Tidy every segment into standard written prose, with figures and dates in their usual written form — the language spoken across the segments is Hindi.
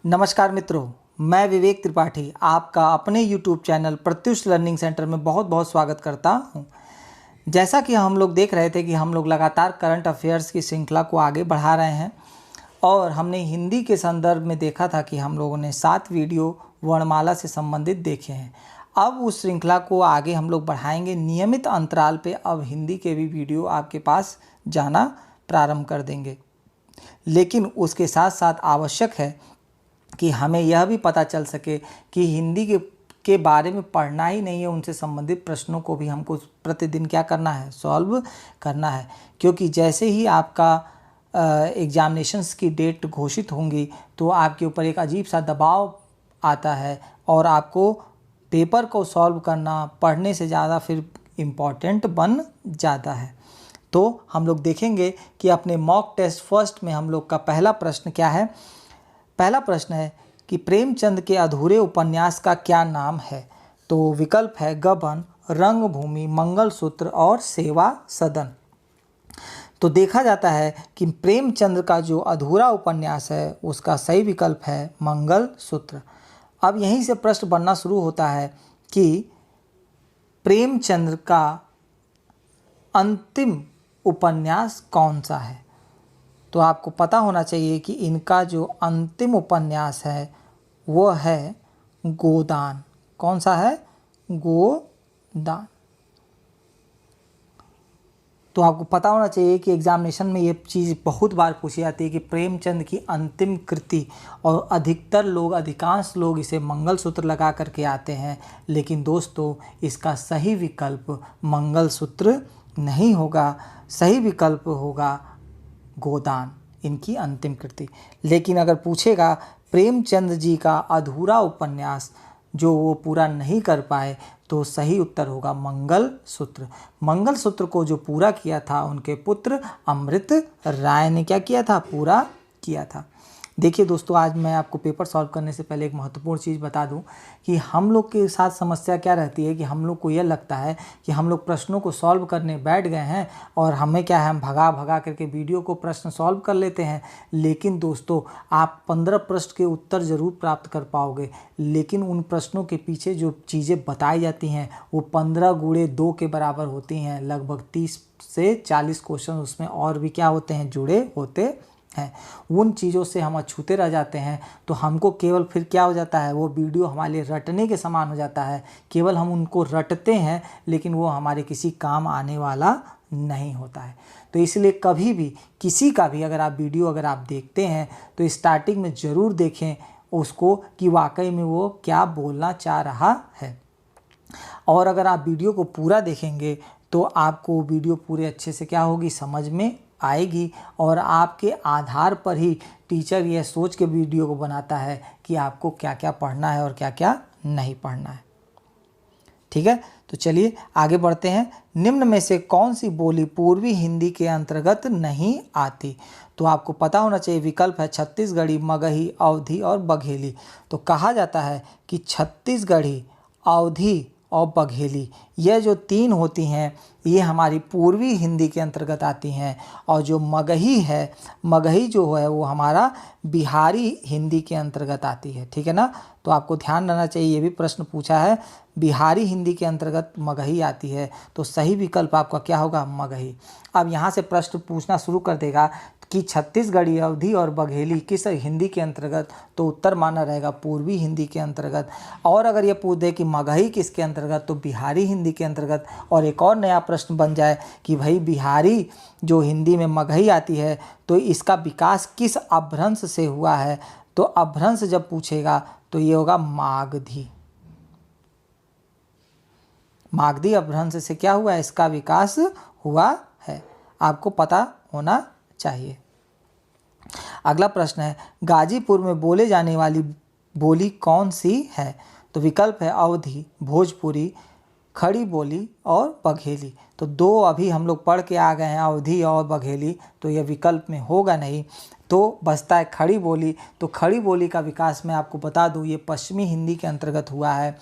नमस्कार मित्रों, मैं विवेक त्रिपाठी आपका अपने YouTube channel Pratyush learning centre में बहुत बहुत स्वागत करता हूं। जैसा कि हम लोग देख रहे थे कि हम लोग लगातार करंट अफेयर्स की श्रृंखला को आगे बढ़ा रहे हैं और हमने हिंदी के संदर्भ में देखा था कि हम लोगों ने 7 वीडियो वर्णमाला से संबंधित देखे हैं। अब उस श्रृंखला को आगे हम लोग बढ़ाएंगे, नियमित अंतराल पे अब हिंदी के भी वीडियो आपके पास जाना प्रारंभ कर देंगे। लेकिन उसके साथ साथ आवश्यक है कि हमें यह भी पता चल सके कि हिंदी के बारे में पढ़ना ही नहीं है, उनसे संबंधित प्रश्नों को भी हमको प्रतिदिन क्या करना है, सॉल्व करना है। क्योंकि जैसे ही आपका एग्जामिनेशंस की डेट घोषित होंगी तो आपके ऊपर एक अजीब सा दबाव आता है और आपको पेपर को सॉल्व करना पढ़ने से ज़्यादा फिर इम्पॉर्टेंट बन जाता है। तो हम लोग देखेंगे कि अपने मॉक टेस्ट फर्स्ट में हम लोग का पहला प्रश्न क्या है। पहला प्रश्न है कि प्रेमचंद के अधूरे उपन्यास का क्या नाम है। तो विकल्प है गबन, रंगभूमि, मंगलसूत्र और सेवा सदन। तो देखा जाता है कि प्रेमचंद का जो अधूरा उपन्यास है उसका सही विकल्प है मंगलसूत्र। अब यहीं से प्रश्न बनना शुरू होता है कि प्रेमचंद का अंतिम उपन्यास कौन सा है। तो आपको पता होना चाहिए कि इनका जो अंतिम उपन्यास है वो है गोदान। कौन सा है? गोदान। तो आपको पता होना चाहिए कि एग्जामिनेशन में ये चीज़ बहुत बार पूछी जाती है कि प्रेमचंद की अंतिम कृति, और अधिकतर लोग, अधिकांश लोग इसे मंगलसूत्र लगा करके आते हैं। लेकिन दोस्तों, इसका सही विकल्प मंगलसूत्र नहीं होगा, सही विकल्प होगा गोदान, इनकी अंतिम कृति। लेकिन अगर पूछेगा प्रेमचंद जी का अधूरा उपन्यास जो वो पूरा नहीं कर पाए, तो सही उत्तर होगा मंगलसूत्र। मंगलसूत्र को जो पूरा किया था उनके पुत्र अमृत राय ने क्या किया था? पूरा किया था। देखिए दोस्तों, आज मैं आपको पेपर सॉल्व करने से पहले एक महत्वपूर्ण चीज़ बता दूं कि हम लोग के साथ समस्या क्या रहती है कि हम लोग को यह लगता है कि हम लोग प्रश्नों को सॉल्व करने बैठ गए हैं और हमें क्या है, हम भगा भगा करके वीडियो को प्रश्न सॉल्व कर लेते हैं। लेकिन दोस्तों, आप 15 प्रश्न के उत्तर ज़रूर प्राप्त कर पाओगे, लेकिन उन प्रश्नों के पीछे जो चीज़ें बताई जाती हैं वो 15 गुणे 2 के बराबर होती हैं। लगभग 30 से 40 क्वेश्चन उसमें और भी क्या होते हैं, जुड़े होते हैं। उन चीज़ों से हम अछूते रह जाते हैं तो हमको केवल फिर क्या हो जाता है, वो वीडियो हमारे लिए रटने के समान हो जाता है। केवल हम उनको रटते हैं लेकिन वो हमारे किसी काम आने वाला नहीं होता है। तो इसलिए कभी भी किसी का भी अगर आप वीडियो अगर आप देखते हैं तो स्टार्टिंग में ज़रूर देखें उसको कि वाकई में वो क्या बोलना चाह रहा है। और अगर आप वीडियो को पूरा देखेंगे तो आपको वीडियो पूरे अच्छे से क्या होगी, समझ में आएगी। और आपके आधार पर ही टीचर यह सोच के वीडियो को बनाता है कि आपको क्या क्या पढ़ना है और क्या क्या नहीं पढ़ना है। ठीक है, तो चलिए आगे बढ़ते हैं। निम्न में से कौन सी बोली पूर्वी हिंदी के अंतर्गत नहीं आती। तो आपको पता होना चाहिए, विकल्प है छत्तीसगढ़ी, मगही, अवधी और बघेली। तो कहा जाता है कि छत्तीसगढ़ी, अवधी और बघेली, यह जो 3 होती हैं ये हमारी पूर्वी हिंदी के अंतर्गत आती हैं। और जो मगही है, मगही जो है वो हमारा बिहारी हिंदी के अंतर्गत आती है। ठीक है ना, तो आपको ध्यान रहना चाहिए, ये भी प्रश्न पूछा है, बिहारी हिंदी के अंतर्गत मगही आती है। तो सही विकल्प आपका क्या होगा? मगही। अब यहाँ से प्रश्न पूछना शुरू कर देगा कि छत्तीसगढ़ी, अवधी और बघेली किस हिंदी के अंतर्गत, तो उत्तर माना रहेगा पूर्वी हिंदी के अंतर्गत। और अगर ये पूछ दे कि मगही किसके अंतर्गत, तो बिहारी हिंदी के अंतर्गत। और एक और नया प्रश्न बन जाए कि भाई बिहारी जो हिंदी में मगही आती है तो इसका विकास किस अपभ्रंश से हुआ है, तो अपभ्रंश जब पूछेगा तो ये होगा मागधी। मागधी अपभ्रंश से क्या हुआ है, इसका विकास हुआ है, आपको पता होना चाहिए। अगला प्रश्न है, गाजीपुर में बोले जाने वाली बोली कौन सी है। तो विकल्प है अवधी, भोजपुरी, खड़ी बोली और बघेली। तो 2 अभी हम लोग पढ़ के आ गए हैं, अवधी और बघेली, तो यह विकल्प में होगा नहीं। तो बचता है खड़ी बोली। तो खड़ी बोली का विकास मैं आपको बता दूं, ये पश्चिमी हिंदी के अंतर्गत हुआ है।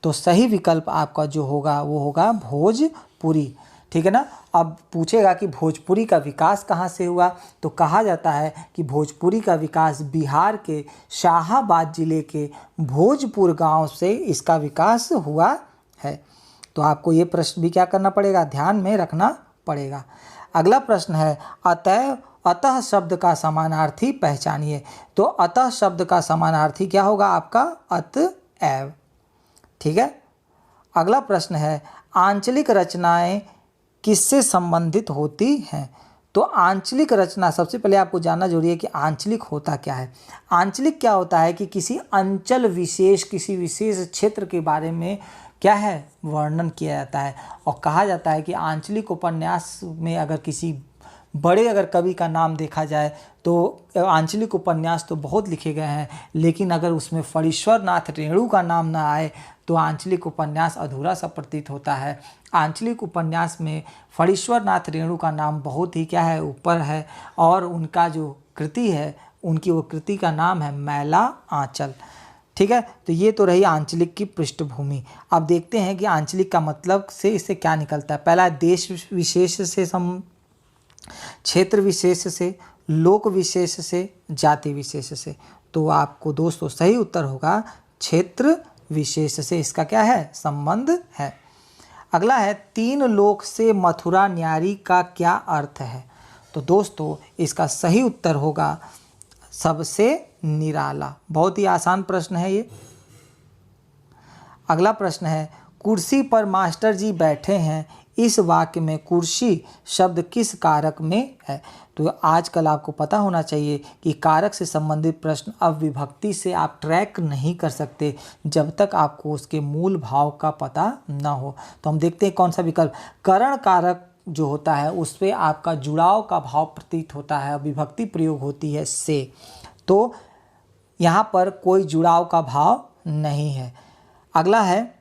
तो सही विकल्प आपका जो होगा वो होगा भोजपुरी। ठीक है ना। अब पूछेगा कि भोजपुरी का विकास कहाँ से हुआ, तो कहा जाता है कि भोजपुरी का विकास बिहार के शाहाबाद जिले के भोजपुर गांव से इसका विकास हुआ है। तो आपको ये प्रश्न भी क्या करना पड़ेगा, ध्यान में रखना पड़ेगा। अगला प्रश्न है अतः शब्द का समानार्थी पहचानिए। तो अतः शब्द का समानार्थी क्या होगा आपका, अतएव। ठीक है। अगला प्रश्न है आंचलिक रचनाएं किससे संबंधित होती हैं। तो आंचलिक रचना, सबसे पहले आपको जानना जरूरी है कि आंचलिक होता क्या है। आंचलिक क्या होता है कि किसी अंचल विशेष, किसी विशेष क्षेत्र के बारे में क्या है, वर्णन किया जाता है। और कहा जाता है कि आंचलिक उपन्यास में अगर किसी बड़े अगर कवि का नाम देखा जाए तो आंचलिक उपन्यास तो बहुत लिखे गए हैं, लेकिन अगर उसमें फणीश्वर नाथ रेणु का नाम ना आए तो आंचलिक उपन्यास अधूरा सा प्रतीत होता है। आंचलिक उपन्यास में फणीश्वर नाथ रेणु का नाम बहुत ही क्या है, ऊपर है, और उनका जो कृति है, उनकी वो कृति का नाम है मैला आंचल। ठीक है। तो ये तो रही आंचलिक की पृष्ठभूमि। अब देखते हैं कि आंचलिक का मतलब से इससे क्या निकलता है। पहला देश विशेष से, क्षेत्र विशेष से, लोक विशेष से, जाति विशेष से। तो आपको दोस्तों सही उत्तर होगा क्षेत्र विशेष से इसका क्या है, संबंध है। अगला है तीन लोक से मथुरा न्यारी का क्या अर्थ है। तो दोस्तों इसका सही उत्तर होगा सबसे निराला। बहुत ही आसान प्रश्न है ये। अगला प्रश्न है कुर्सी पर मास्टर जी बैठे हैं, इस वाक्य में कुर्सी शब्द किस कारक में है। तो आजकल आपको पता होना चाहिए कि कारक से संबंधित प्रश्न अब विभक्ति से आप ट्रैक नहीं कर सकते जब तक आपको उसके मूल भाव का पता ना हो। तो हम देखते हैं कौन सा विकल्प, करण कारक जो होता है उस पर आपका जुड़ाव का भाव प्रतीत होता है, विभक्ति प्रयोग होती है से। तो यहाँ पर कोई जुड़ाव का भाव नहीं है। अगला है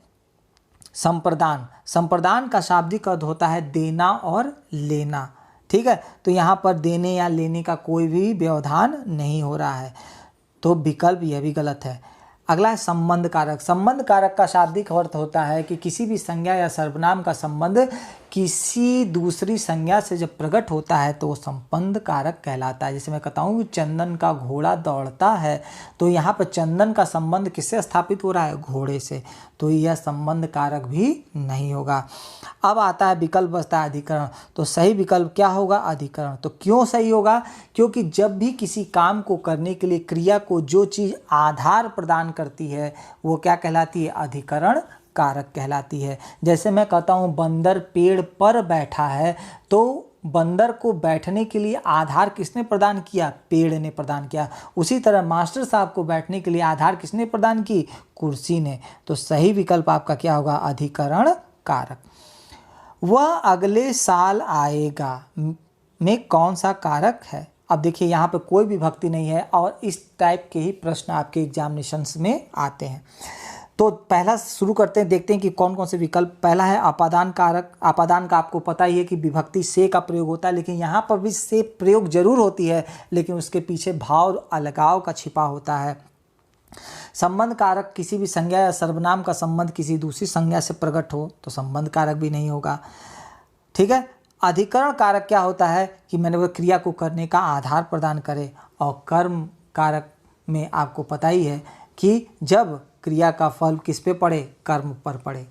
संप्रदान। संप्रदान का शाब्दिक अर्थ होता है देना और लेना। ठीक है। तो यहाँ पर देने या लेने का कोई भी व्यवधान नहीं हो रहा है, तो विकल्प यह भी गलत है। अगला है संबंध कारक। संबंध कारक का शाब्दिक अर्थ होता है कि किसी भी संज्ञा या सर्वनाम का संबंध किसी दूसरी संज्ञा से जब प्रकट होता है तो वो संबंध कारक कहलाता है। जैसे मैं कहता हूँ चंदन का घोड़ा दौड़ता है, तो यहाँ पर चंदन का संबंध किससे स्थापित हो रहा है, घोड़े से, तो यह संबंध कारक भी नहीं होगा। अब आता है विकल्प बचता है अधिकरण। तो सही विकल्प क्या होगा, अधिकरण। तो क्यों सही होगा, क्योंकि जब भी किसी काम को करने के लिए क्रिया को जो चीज़ आधार प्रदान करती है वो क्या कहलाती है, अधिकरण कारक कहलाती है। जैसे मैं कहता हूँ बंदर पेड़ पर बैठा है, तो बंदर को बैठने के लिए आधार किसने प्रदान किया, पेड़ ने प्रदान किया। उसी तरह मास्टर साहब को बैठने के लिए आधार किसने प्रदान की, कुर्सी ने। तो सही विकल्प आपका क्या होगा, अधिकरण कारक। वह अगले साल आएगा में कौन सा कारक है। अब देखिए यहाँ पे कोई विभक्ति नहीं है और इस टाइप के ही प्रश्न आपके एग्जामिनेशंस में आते हैं। तो पहला शुरू करते हैं, देखते हैं कि कौन कौन से विकल्प। पहला है अपादान कारक। अपादान का आपको पता ही है कि विभक्ति से का प्रयोग होता है, लेकिन यहाँ पर भी से प्रयोग जरूर होती है, लेकिन उसके पीछे भाव अलगाव का छिपा होता है। संबंध कारक, किसी भी संज्ञा या सर्वनाम का संबंध किसी दूसरी संज्ञा से प्रकट हो तो संबंध कारक भी नहीं होगा। ठीक है। अधिकरण कारक क्या होता है कि मैंने वो क्रिया को करने का आधार प्रदान करे, और कर्म कारक में आपको पता ही है कि जब क्रिया का फल किस पे पड़े, कर्म पर पड़े।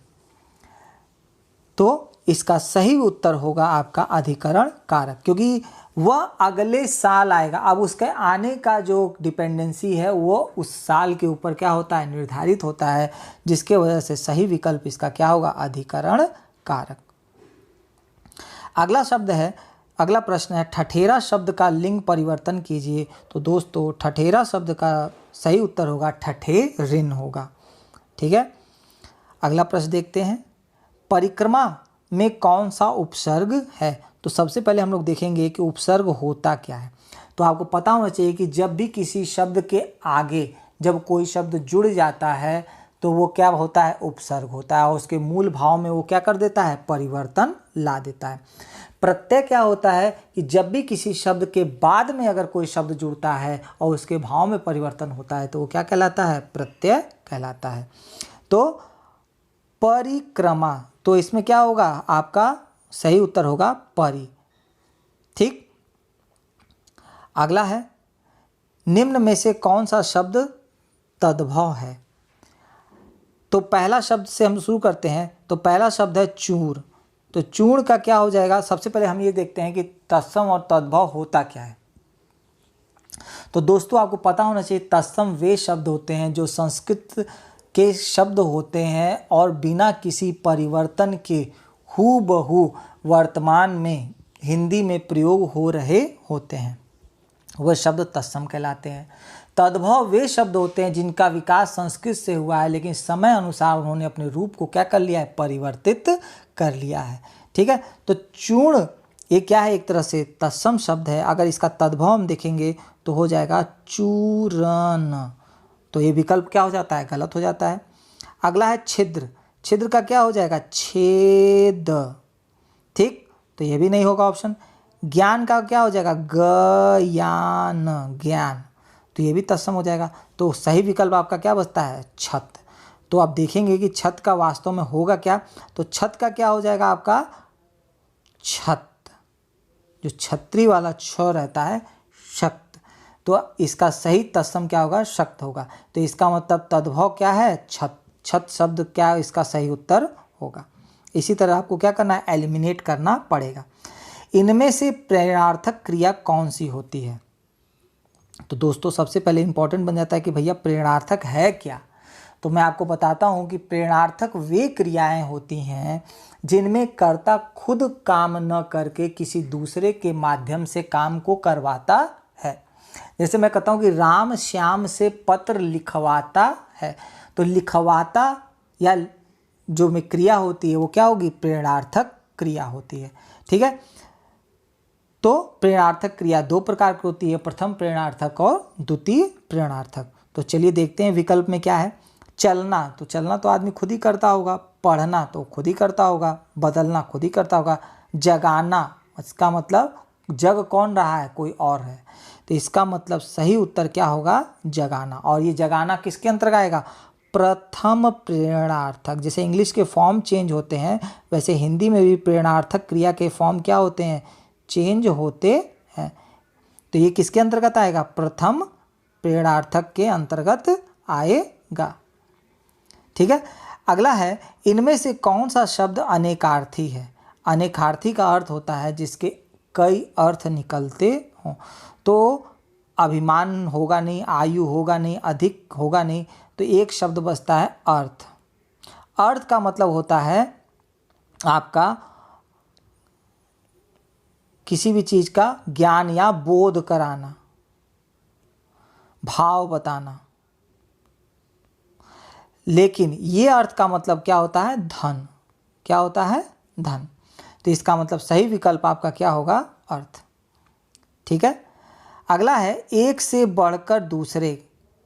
तो इसका सही उत्तर होगा आपका अधिकरण कारक, क्योंकि वह अगले साल आएगा। अब उसके आने का जो डिपेंडेंसी है वो उस साल के ऊपर क्या होता है, निर्धारित होता है, जिसके वजह से सही विकल्प इसका क्या होगा, अधिकरण कारक। अगला शब्द है, अगला प्रश्न है ठठेरा शब्द का लिंग परिवर्तन कीजिए। तो दोस्तों ठठेरा शब्द का सही उत्तर होगा ठठेरिन होगा। ठीक है। अगला प्रश्न देखते हैं, परिक्रमा में कौन सा उपसर्ग है। तो सबसे पहले हम लोग देखेंगे कि उपसर्ग होता क्या है। तो आपको पता होना चाहिए कि जब भी किसी शब्द के आगे जब कोई शब्द जुड़ जाता है तो वो क्या होता है, उपसर्ग होता है, और उसके मूल भाव में वो क्या कर देता है, परिवर्तन ला देता है। प्रत्यय क्या होता है कि जब भी किसी शब्द के बाद में अगर कोई शब्द जुड़ता है और उसके भाव में परिवर्तन होता है तो वो क्या कहलाता है, प्रत्यय कहलाता है। तो परिक्रमा, तो इसमें क्या होगा आपका सही उत्तर होगा परी। ठीक, अगला है निम्न में से कौन सा शब्द तद्भव है। तो पहला शब्द से हम शुरू करते हैं। तो पहला शब्द है चूर्ण। तो चूर्ण का क्या हो जाएगा, सबसे पहले हम ये देखते हैं कि तत्सम और तद्भव होता क्या है। तो दोस्तों आपको पता होना चाहिए तत्सम वे शब्द होते हैं जो संस्कृत के शब्द होते हैं और बिना किसी परिवर्तन के हूबहू वर्तमान में हिंदी में प्रयोग हो रहे होते हैं, वह शब्द तत्सम कहलाते हैं। तद्भव वे शब्द होते हैं जिनका विकास संस्कृत से हुआ है लेकिन समय अनुसार उन्होंने अपने रूप को क्या कर लिया है, परिवर्तित कर लिया है। ठीक है, तो चूर्ण ये क्या है, एक तरह से तत्सम शब्द है। अगर इसका तद्भव हम देखेंगे तो हो जाएगा चूरन। तो ये विकल्प क्या हो जाता है, गलत हो जाता है। अगला है छिद्र। छिद्र का क्या हो जाएगा, छेद। ठीक, तो ये भी नहीं होगा ऑप्शन। ज्ञान का क्या हो जाएगा, ज्ञान, ज्ञान। तो ये भी तत्सम हो जाएगा। तो सही विकल्प आपका क्या बचता है, छत। तो आप देखेंगे कि छत का वास्तव में होगा क्या। तो छत का क्या हो जाएगा आपका, छत। जो छतरी वाला छ रहता है, शक्त। तो इसका सही तत्सम क्या होगा, शक्त होगा। तो इसका मतलब तद्भव क्या है, छत। छत शब्द क्या इसका सही उत्तर होगा। इसी तरह आपको क्या करना है, एलिमिनेट करना पड़ेगा। इनमें से प्रेरणार्थक क्रिया कौन सी होती है। तो दोस्तों सबसे पहले इंपॉर्टेंट बन जाता है कि भैया प्रेरणार्थक है क्या। तो मैं आपको बताता हूँ कि प्रेरणार्थक वे क्रियाएं होती हैं जिनमें कर्ता खुद काम न करके किसी दूसरे के माध्यम से काम को करवाता है। जैसे मैं कहता हूँ कि राम श्याम से पत्र लिखवाता है, तो लिखवाता या जो में क्रिया होती है वो क्या होगी, प्रेरणार्थक क्रिया होती है। ठीक है, तो प्रेरणार्थक क्रिया दो प्रकार की होती है, प्रथम प्रेरणार्थक और द्वितीय प्रेरणार्थक। तो चलिए देखते हैं विकल्प में क्या है। चलना, तो चलना तो आदमी खुद ही करता होगा। पढ़ना तो खुद ही करता होगा। बदलना खुद ही करता होगा। जगाना, इसका मतलब जग कौन रहा है, कोई और है। तो इसका मतलब सही उत्तर क्या होगा, जगाना। और ये जगाना किसके अंतर्गत आएगा, प्रथम प्रेरणार्थक। जैसे इंग्लिश के फॉर्म चेंज होते हैं वैसे हिंदी में भी प्रेरणार्थक क्रिया के फॉर्म क्या होते हैं, चेंज होते हैं। तो ये किसके अंतर्गत आएगा, प्रथम प्रेरणार्थक के अंतर्गत आएगा। ठीक है, अगला है इनमें से कौन सा शब्द अनेकार्थी है। अनेकार्थी का अर्थ होता है जिसके कई अर्थ निकलते हों। तो अभिमान होगा नहीं, आयु होगा नहीं, अधिक होगा नहीं, तो एक शब्द बचता है अर्थ। अर्थ का मतलब होता है आपका किसी भी चीज़ का ज्ञान या बोध कराना, भाव बताना। लेकिन ये अर्थ का मतलब क्या होता है, धन। क्या होता है, धन। तो इसका मतलब सही विकल्प आपका क्या होगा, अर्थ। ठीक है, अगला है एक से बढ़कर दूसरे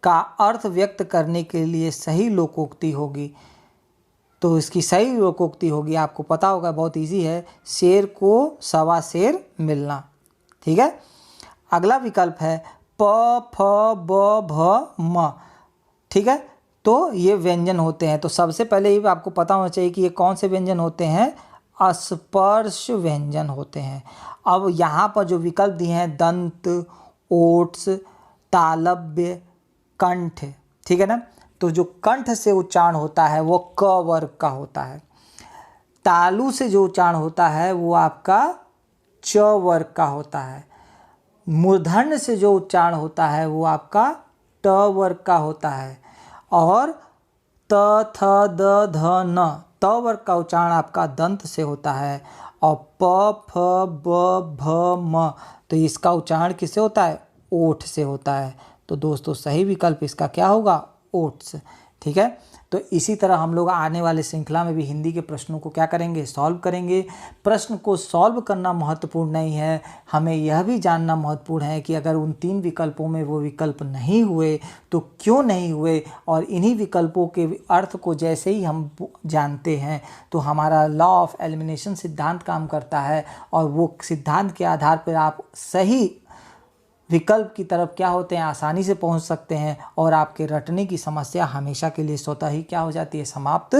का अर्थ व्यक्त करने के लिए सही लोकोक्ति होगी। तो इसकी सही लोकोक्ति होगी, आपको पता होगा, बहुत इजी है, शेर को सवा शेर मिलना। ठीक है, अगला विकल्प है प फ ब भ म। ठीक है, तो ये व्यंजन होते हैं। तो सबसे पहले ये आपको पता होना चाहिए कि ये कौन से व्यंजन होते हैं, अस्पर्श व्यंजन होते हैं। अब यहाँ पर जो विकल्प दिए हैं दंत, ओट्स, तालव्य, कंठ, ठीक है ना। तो जो कंठ से उच्चारण होता है वो क वर्ग का होता है। तालु से जो उच्चारण होता है वो आपका च वर्ग का होता है। मूर्धन्य से जो उच्चारण होता है वो आपका ट वर्ग का होता है। और त थ द ध न, त वर्ग का उच्चारण आपका दंत से होता है। और प फ ब भ म, तो इसका उच्चारण किससे होता है, ओठ से होता है। तो दोस्तों सही विकल्प इसका क्या होगा, ओट्स। ठीक है, तो इसी तरह हम लोग आने वाले श्रृंखला में भी हिंदी के प्रश्नों को क्या करेंगे, सॉल्व करेंगे। प्रश्न को सॉल्व करना महत्वपूर्ण नहीं है, हमें यह भी जानना महत्वपूर्ण है कि अगर उन तीन विकल्पों में वो विकल्प नहीं हुए तो क्यों नहीं हुए। और इन्हीं विकल्पों के अर्थ को जैसे ही हम जानते हैं तो हमारा लॉ ऑफ एलिमिनेशन सिद्धांत काम करता है और वो सिद्धांत के आधार पर आप सही विकल्प की तरफ क्या होते हैं, आसानी से पहुंच सकते हैं और आपके रटने की समस्या हमेशा के लिए स्वतः ही क्या हो जाती है, समाप्त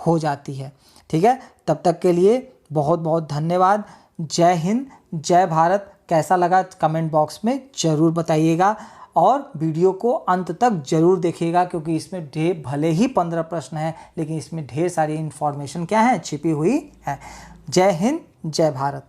हो जाती है। ठीक है, तब तक के लिए बहुत बहुत धन्यवाद। जय हिंद, जय भारत। कैसा लगा कमेंट बॉक्स में ज़रूर बताइएगा और वीडियो को अंत तक ज़रूर देखिएगा, क्योंकि इसमें ढेर, भले ही 15 प्रश्न हैं लेकिन इसमें ढेर सारी इन्फॉर्मेशन क्या है, छिपी हुई है। जय हिंद, जय भारत।